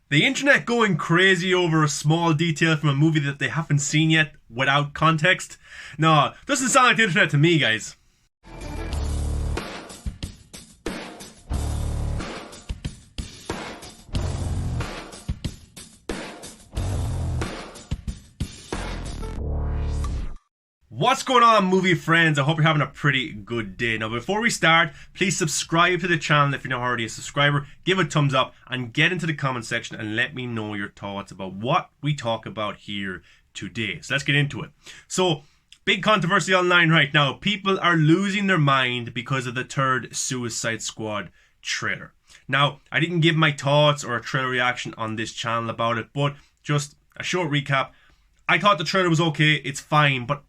The internet going crazy over a small detail from a movie that they haven't seen yet without context? No, doesn't sound like the internet to me, guys. What's going on, movie friends? I hope you're having a pretty good day. Now, before we start, please subscribe to the channel if you're not already a subscriber. Give a thumbs up and get into the comment section and let me know your thoughts about what we talk about here today. So let's get into it. So, big controversy online right now. People are losing their mind because of the third Suicide Squad trailer. Now, I didn't give my thoughts or a trailer reaction on this channel about it, but just a short recap. I thought the trailer was okay, it's fine, but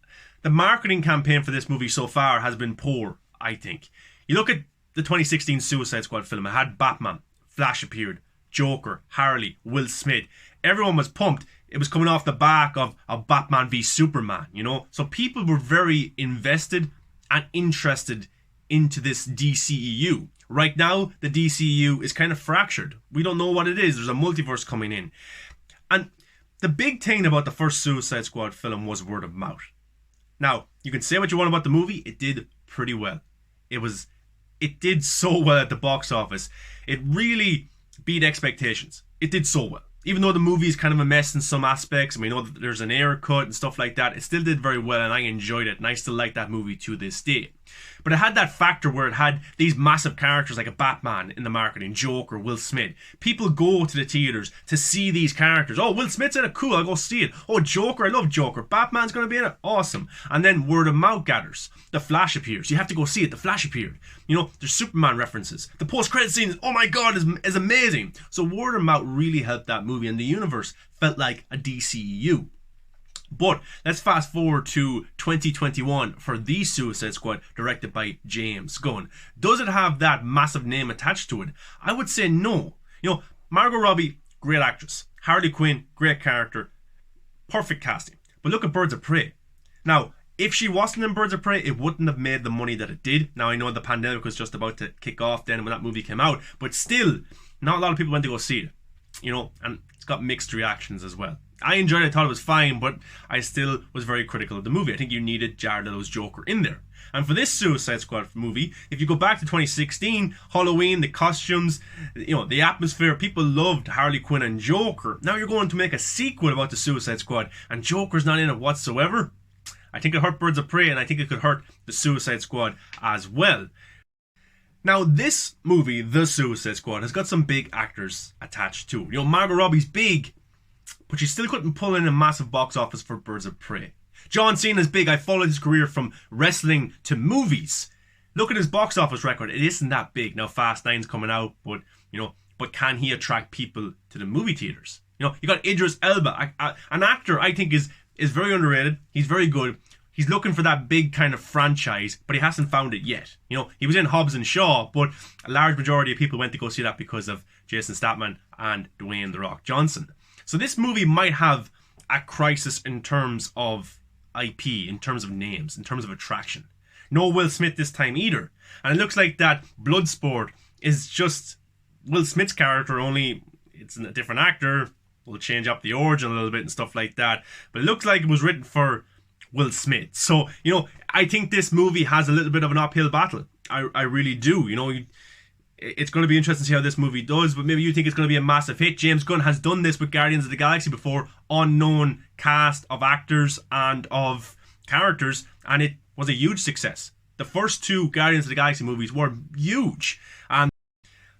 the marketing campaign for this movie so far has been poor, I think. You look at the 2016 Suicide Squad film, it had Batman, Flash appeared, Joker, Harley, Will Smith. Everyone was pumped. It was coming off the back of Batman v Superman, you know? So people were very invested and interested into this DCEU. Right now, the DCEU is kind of fractured. We don't know what it is. There's a multiverse coming in. And the big thing about the first Suicide Squad film was word of mouth. Now, you can say what you want about the movie, it did pretty well. It did so well at the box office. It really beat expectations. It did so well. Even though the movie is kind of a mess in some aspects, and we know that there's an error cut and stuff like that, it still did very well, and I enjoyed it, and I still like that movie to this day. But it had that factor where it had these massive characters like a Batman in the marketing, Joker, Will Smith. People go to the theaters to see these characters. Oh, Will Smith's in it, cool, I'll go see it. Oh, Joker, I love Joker. Batman's going to be in it, awesome. And then word of mouth gathers. The Flash appears. You have to go see it. The Flash appeared. You know, there's Superman references. The post-credit scenes, oh my god, is amazing. So word of mouth really helped that movie, and the universe felt like a DCEU. But let's fast forward to 2021 for the Suicide Squad, directed by James Gunn. Does it have that massive name attached to it? I would say no. You know, Margot Robbie, great actress. Harley Quinn, great character. Perfect casting. But look at Birds of Prey. Now, if she wasn't in Birds of Prey, it wouldn't have made the money that it did. Now, I know the pandemic was just about to kick off then when that movie came out, but still, not a lot of people went to go see it. You know, and it's got mixed reactions as well. I enjoyed it, I thought it was fine, but I still was very critical of the movie. I think you needed Jared Leto's Joker in there. And for this Suicide Squad movie, if you go back to 2016, Halloween, the costumes, you know, the atmosphere, people loved Harley Quinn and Joker. Now you're going to make a sequel about the Suicide Squad, and Joker's not in it whatsoever. I think it hurt Birds of Prey, and I think it could hurt the Suicide Squad as well. Now, this movie, The Suicide Squad, has got some big actors attached to it. You know, Margot Robbie's big, but she still couldn't pull in a massive box office for Birds of Prey. John Cena's big. I followed his career from wrestling to movies. Look at his box office record. It isn't that big. Now, Fast 9's coming out, but, you know, but can he attract people to the movie theaters? You know, you got Idris Elba, an actor I think is very underrated. He's very good. He's looking for that big kind of franchise, but he hasn't found it yet. You know, he was in Hobbs and Shaw, but a large majority of people went to go see that because of Jason Statham and Dwayne "The Rock" Johnson. So this movie might have a crisis in terms of IP, in terms of names, in terms of attraction. No Will Smith this time either. And it looks like that Bloodsport is just Will Smith's character, only it's a different actor. We'll change up the origin a little bit and stuff like that. But it looks like it was written for Will Smith. So, you know, I think this movie has a little bit of an uphill battle. I really do. You know, it's going to be interesting to see how this movie does, but maybe you think it's going to be a massive hit. James Gunn has done this with Guardians of the Galaxy before, unknown cast of actors and of characters, and it was a huge success. The first two Guardians of the Galaxy movies were huge, and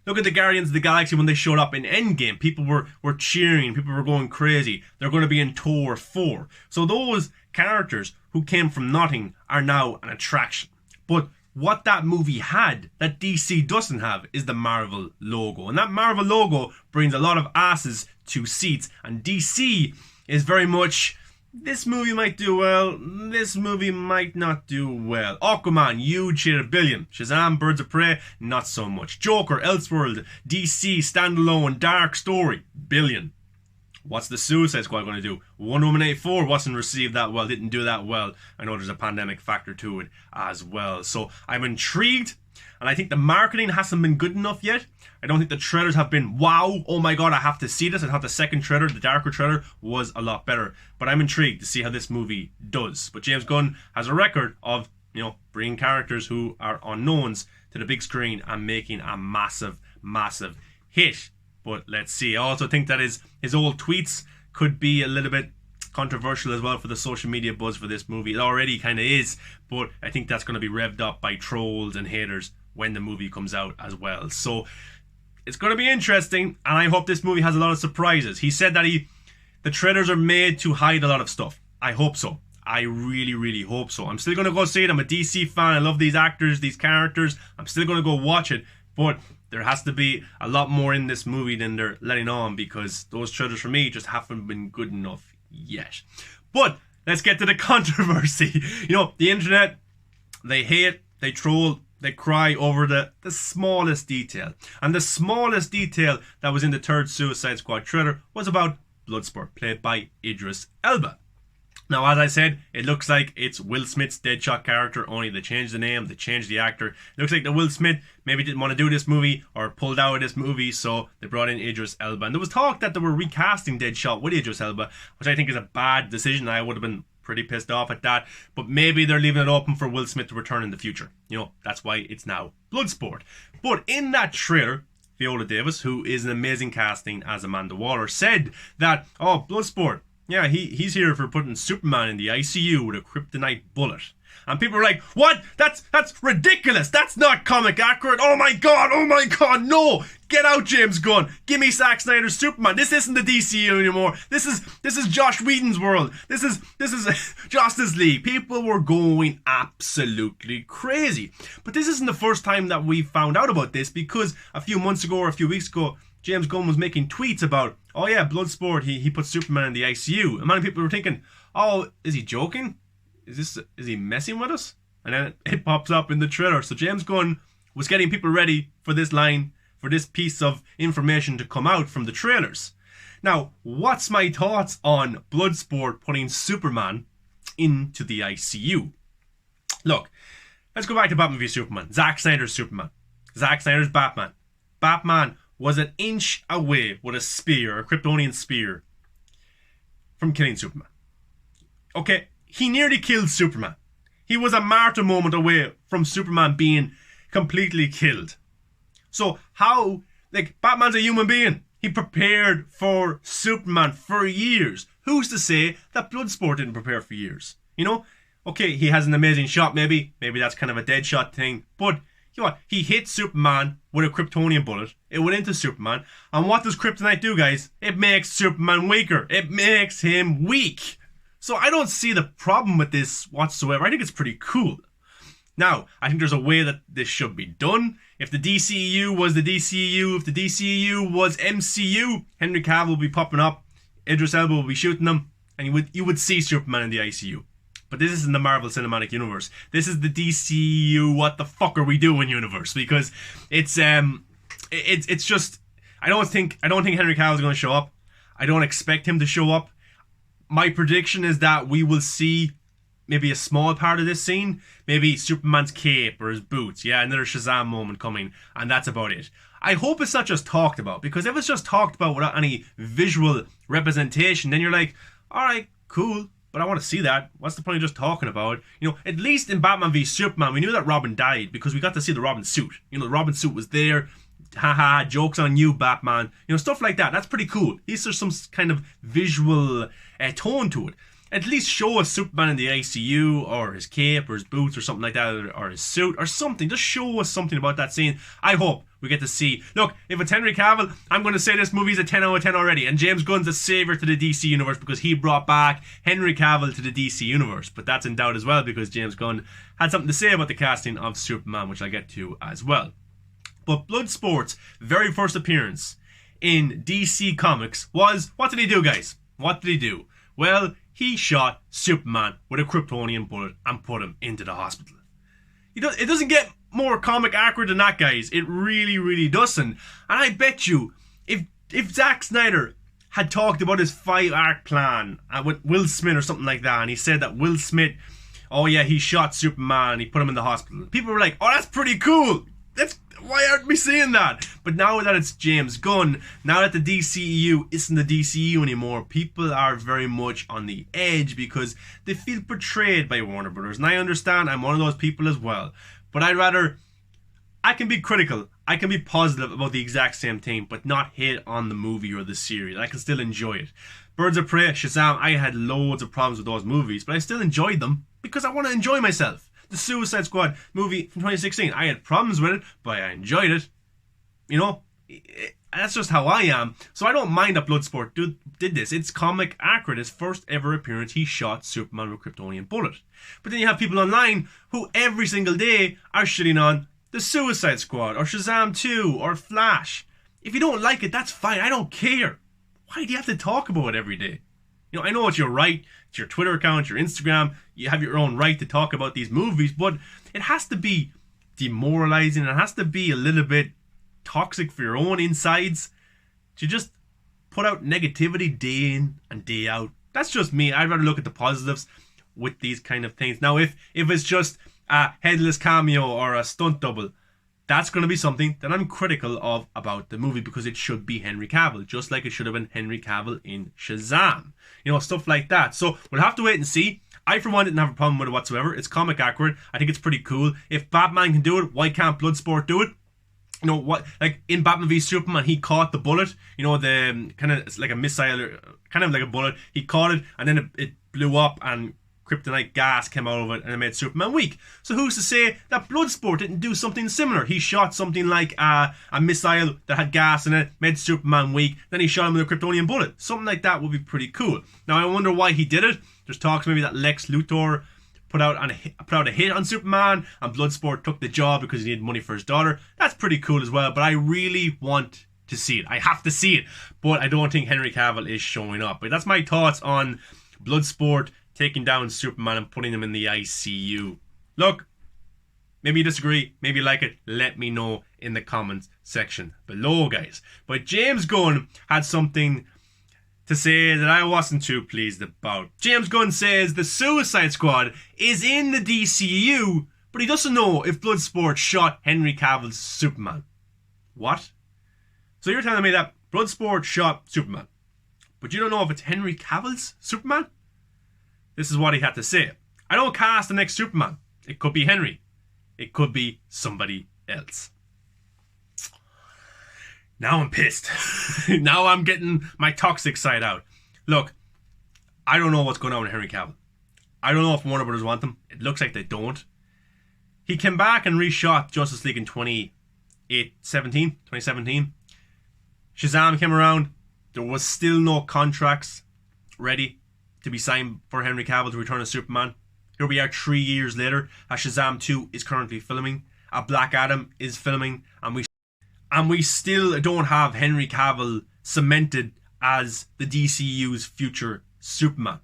look at the Guardians of the Galaxy when they showed up in Endgame. People were cheering, people were going crazy. They're going to be in Thor 4. So those characters who came from nothing are now an attraction. But what that movie had, that DC doesn't have, is the Marvel logo. And that Marvel logo brings a lot of asses to seats. And DC is very much, this movie might do well, this movie might not do well. Aquaman, huge, hit $1 billion. Shazam, Birds of Prey, not so much. Joker, Elseworld, DC, standalone, dark story, $1 billion. What's the Suicide Squad going to do? Wonder Woman 84 wasn't received that well, didn't do that well. I know there's a pandemic factor to it as well. So I'm intrigued. And I think the marketing hasn't been good enough yet. I don't think the trailers have been, wow, oh my god, I have to see this. I thought the second trailer, the darker trailer, was a lot better. But I'm intrigued to see how this movie does. But James Gunn has a record of, bringing characters who are unknowns to the big screen and making a massive, massive hit. But let's see. I also think that his old tweets could be a little bit controversial as well for the social media buzz for this movie. It already kind of is, but I think that's going to be revved up by trolls and haters when the movie comes out as well. So it's going to be interesting, and I hope this movie has a lot of surprises. He said that the trailers are made to hide a lot of stuff. I hope so. I really, really hope so. I'm still going to go see it. I'm a DC fan. I love these actors, these characters. I'm still going to go watch it, but there has to be a lot more in this movie than they're letting on, because those trailers for me just haven't been good enough yet. But let's get to the controversy. The internet, they hate, they troll, they cry over the smallest detail. And the smallest detail that was in the third Suicide Squad trailer was about Bloodsport, played by Idris Elba. Now, as I said, it looks like it's Will Smith's Deadshot character, only they changed the name, they changed the actor. It looks like the Will Smith maybe didn't want to do this movie or pulled out of this movie, so they brought in Idris Elba. And there was talk that they were recasting Deadshot with Idris Elba, which I think is a bad decision. I would have been pretty pissed off at that, but maybe they're leaving it open for Will Smith to return in the future. That's why it's now Bloodsport. But in that trailer, Viola Davis, who is an amazing casting as Amanda Waller, said that, Bloodsport, yeah, he's here for putting Superman in the ICU with a kryptonite bullet. And people are like, what? That's ridiculous. That's not comic accurate. Oh my god, no. Get out, James Gunn. Give me Zack Snyder's Superman. This isn't the DCU anymore. This is Josh Whedon's world. This is Justice League. People were going absolutely crazy. But this isn't the first time that we found out about this, because a few months ago or a few weeks ago, James Gunn was making tweets about, oh yeah, Bloodsport, he put Superman in the ICU. And many people were thinking, oh, is he joking? Is he messing with us? And then it pops up in the trailer. So James Gunn was getting people ready for this line, for this piece of information to come out from the trailers. Now, what's my thoughts on Bloodsport putting Superman into the ICU? Look, let's go back to Batman v Superman. Zack Snyder's Superman. Zack Snyder's Batman. Batman was an inch away with a spear, a Kryptonian spear, from killing Superman. Okay, he nearly killed Superman. He was a martyr moment away from Superman being completely killed. So how, Batman's a human being. He prepared for Superman for years. Who's to say that Bloodsport didn't prepare for years? Okay, he has an amazing shot, maybe that's kind of a dead shot thing, but he hit Superman with a Kryptonian bullet. It went into Superman. And what does Kryptonite do, guys? It makes Superman weaker. It makes him weak. So I don't see the problem with this whatsoever. I think it's pretty cool. Now, I think there's a way that this should be done. If the DCEU was the DCEU, if the DCEU was MCU, Henry Cavill would be popping up, Idris Elba would be shooting them, and you would see Superman in the ICU. But this isn't the Marvel Cinematic Universe. This is the DCU what the fuck are we doing universe, because it's just I don't think Henry Cavill is going to show up. I don't expect him to show up. My prediction is that we will see maybe a small part of this scene, maybe Superman's cape or his boots, another Shazam moment coming, and that's about it. I hope it's not just talked about, because if it's just talked about without any visual representation, then you're like, alright, cool, but I want to see that. What's the point of just talking about it? At least in Batman v Superman, we knew that Robin died because we got to see the Robin suit. The Robin suit was there. Haha, jokes on you, Batman. Stuff like that. That's pretty cool. At least there's some kind of visual tone to it. At least show us Superman in the ICU, or his cape, or his boots, or something like that, or his suit, or something. Just show us something about that scene. I hope we get to see. Look, if it's Henry Cavill, I'm going to say this movie's a 10 out of 10 already. And James Gunn's a savior to the DC universe because he brought back Henry Cavill to the DC universe. But that's in doubt as well, because James Gunn had something to say about the casting of Superman, which I'll get to as well. But Bloodsport's very first appearance in DC Comics was, what did he do, guys? What did he do? Well, he shot Superman with a Kryptonian bullet and put him into the hospital. It doesn't get more comic accurate than that, guys. It really, really doesn't. And I bet you, if Zack Snyder had talked about his 5-arc plan with Will Smith or something like that, and he said that Will Smith, oh yeah, he shot Superman, he put him in the hospital, people were like, oh, that's pretty cool. Why aren't we seeing that? But now that it's James Gunn, now that the DCEU isn't the DCEU anymore, people are very much on the edge because they feel betrayed by Warner Brothers. And I understand, I'm one of those people as well. But I can be critical, I can be positive about the exact same thing, but not hate on the movie or the series. I can still enjoy it. Birds of Prey, Shazam, I had loads of problems with those movies, but I still enjoyed them because I want to enjoy myself. The Suicide Squad movie from 2016, I had problems with it, but I enjoyed it. You know, that's just how I am. So I don't mind that Bloodsport did this. It's comic accurate. His first ever appearance, he shot Superman with a Kryptonian bullet. But then you have people online who every single day are shitting on the Suicide Squad or Shazam 2 or Flash. If you don't like it, that's fine. I don't care. Why do you have to talk about it every day? You know, I know it's your right, it's your Twitter account, your Instagram, you have your own right to talk about these movies, but it has to be demoralizing, it has to be a little bit toxic for your own insides to just put out negativity day in and day out. That's just me. I'd rather look at the positives with these kind of things. Now, if it's just a headless cameo or a stunt double, that's going to be something that I'm critical of about the movie because it should be Henry Cavill, just like it should have been Henry Cavill in Shazam. You know, stuff like that. So we'll have to wait and see. I, for one, didn't have a problem with it whatsoever. It's comic accurate. I think it's pretty cool. If Batman can do it, why can't Bloodsport do it? You know what? Like in Batman v Superman, he caught the bullet. You know, the kind of it's like a missile, or kind of like a bullet. He caught it, and then it blew up, and kryptonite gas came out of it, and it made Superman weak. So who's to say that Bloodsport didn't do something similar? He shot something like a missile that had gas in it, made Superman weak. Then he shot him with a Kryptonian bullet. Something like that would be pretty cool. Now I wonder why he did it. There's talks maybe that Lex Luthor put out a hit on Superman, and Bloodsport took the job because he needed money for his daughter. That's pretty cool as well, but I really want to see it. I have to see it, but I don't think Henry Cavill is showing up. But that's my thoughts on Bloodsport taking down Superman and putting him in the ICU. Look, maybe you disagree, maybe you like it, let me know in the comments section below, guys. But James Gunn had something to say that I wasn't too pleased about. James Gunn says the Suicide Squad is in the DCU, but he doesn't know if Bloodsport shot Henry Cavill's Superman. What? So you're telling me that Bloodsport shot Superman, but you don't know if it's Henry Cavill's Superman? This is what he had to say. I don't cast the next Superman. It could be Henry. It could be somebody else. Now I'm pissed. Now I'm getting my toxic side out. Look, I don't know what's going on with Henry Cavill. I don't know if Warner Brothers want him. It looks like they don't. He came back and reshot Justice League in 2017. Shazam came around. There was still no contracts ready to be signed for Henry Cavill to return as Superman. Here we are 3 years later. Shazam 2 is currently filming. Black Adam is filming. And we still don't have Henry Cavill cemented as the DCU's future Superman.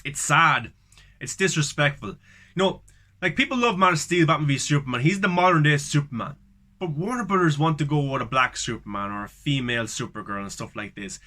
It's sad. It's disrespectful. You know, like people love Man of Steel, Batman v Superman. He's the modern day Superman. But Warner Brothers want to go with a black Superman or a female Supergirl and stuff like this.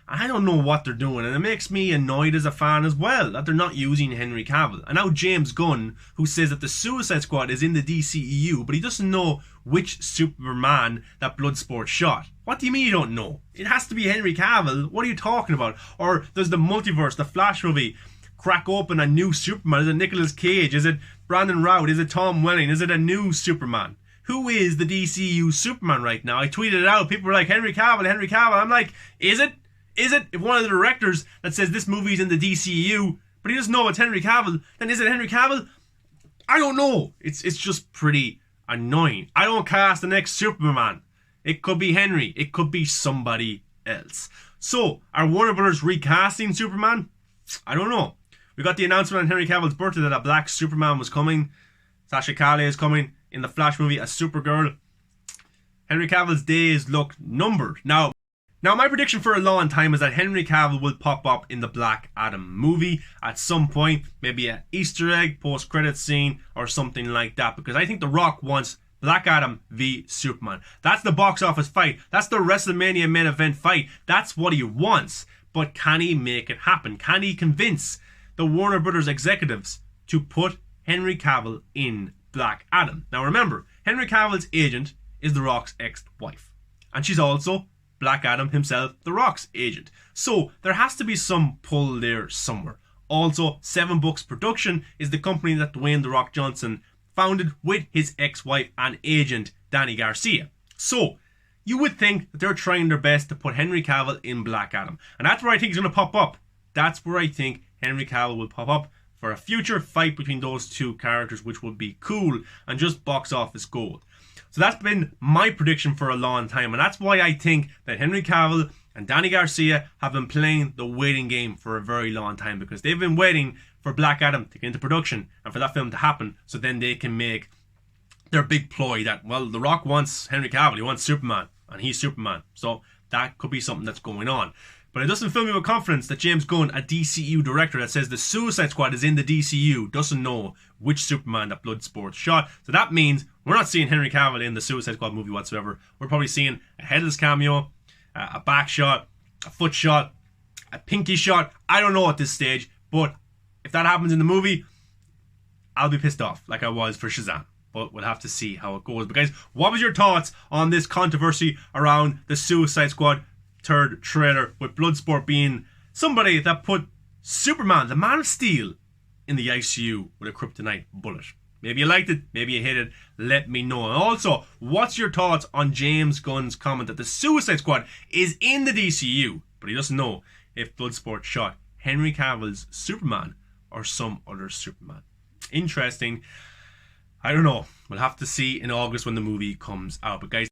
I don't know what they're doing, and it makes me annoyed as a fan as well that they're not using Henry Cavill. And now James Gunn, who says that the Suicide Squad is in the DCEU, but he doesn't know which Superman that Bloodsport shot. What do you mean you don't know? It has to be Henry Cavill. What are you talking about? Or does the multiverse, the Flash movie, crack open a new Superman? Is it Nicolas Cage? Is it Brandon Routh? Is it Tom Welling? Is it a new Superman? Who is the DCU Superman right now? I tweeted it out. People were like, Henry Cavill, Henry Cavill. I'm like, is it? Is it? If one of the directors that says this movie's in the DCU, but he doesn't know it's Henry Cavill, then is it Henry Cavill? I don't know. It's just pretty annoying. I don't cast the next Superman. It could be Henry. It could be somebody else. So, are Warner Brothers recasting Superman? I don't know. We got the announcement on Henry Cavill's birthday that a black Superman was coming. Sasha Calle is coming in the Flash movie as Supergirl. Henry Cavill's days look numbered. Now, my prediction for a long time is that Henry Cavill will pop up in the Black Adam movie at some point. Maybe an Easter egg, post-credit scene, or something like that. Because I think The Rock wants Black Adam v Superman. That's the box office fight. That's the WrestleMania main event fight. That's what he wants. But can he make it happen? Can he convince the Warner Brothers executives to put Henry Cavill in Black Adam? Now remember, Henry Cavill's agent is The Rock's ex-wife. And she's also Black Adam himself, The Rock's agent. So there has to be some pull there somewhere. Also, 7 Bucks Production is the company that Dwayne The Rock Johnson founded with his ex-wife and agent, Danny Garcia. So, you would think that they're trying their best to put Henry Cavill in Black Adam. And that's where I think he's going to pop up. That's where I think Henry Cavill will pop up for a future fight between those two characters, which would be cool and just box office gold. So that's been my prediction for a long time. And that's why I think that Henry Cavill and Danny Garcia have been playing the waiting game for a very long time, because they've been waiting for Black Adam to get into production and for that film to happen, so then they can make their big ploy that, well, The Rock wants Henry Cavill, he wants Superman, and he's Superman. So that could be something that's going on. But it doesn't fill me with confidence that James Gunn, a DCU director that says the Suicide Squad is in the DCU, doesn't know which Superman that Bloodsport shot. So that means we're not seeing Henry Cavill in the Suicide Squad movie whatsoever. We're probably seeing a headless cameo, a back shot, a foot shot, a pinky shot. I don't know at this stage, but if that happens in the movie, I'll be pissed off like I was for Shazam. But we'll have to see how it goes. But guys, what was your thoughts on this controversy around the Suicide Squad third trailer, with Bloodsport being somebody that put Superman, the Man of Steel, in the ICU with a kryptonite bullet? Maybe you liked it, maybe you hated it, let me know. And also, what's your thoughts on James Gunn's comment that the Suicide Squad is in the DCU, but he doesn't know if Bloodsport shot Henry Cavill's Superman or some other Superman? Interesting. I don't know. We'll have to see in August when the movie comes out. But guys,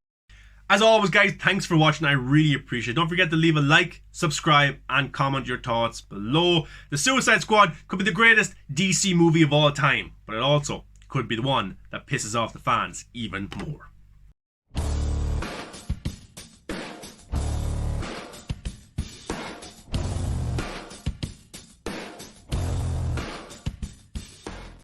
as always guys, thanks for watching. I really appreciate it. Don't forget to leave a like, subscribe, and comment your thoughts below. The Suicide Squad could be the greatest DC movie of all time, but it also could be the one that pisses off the fans even more.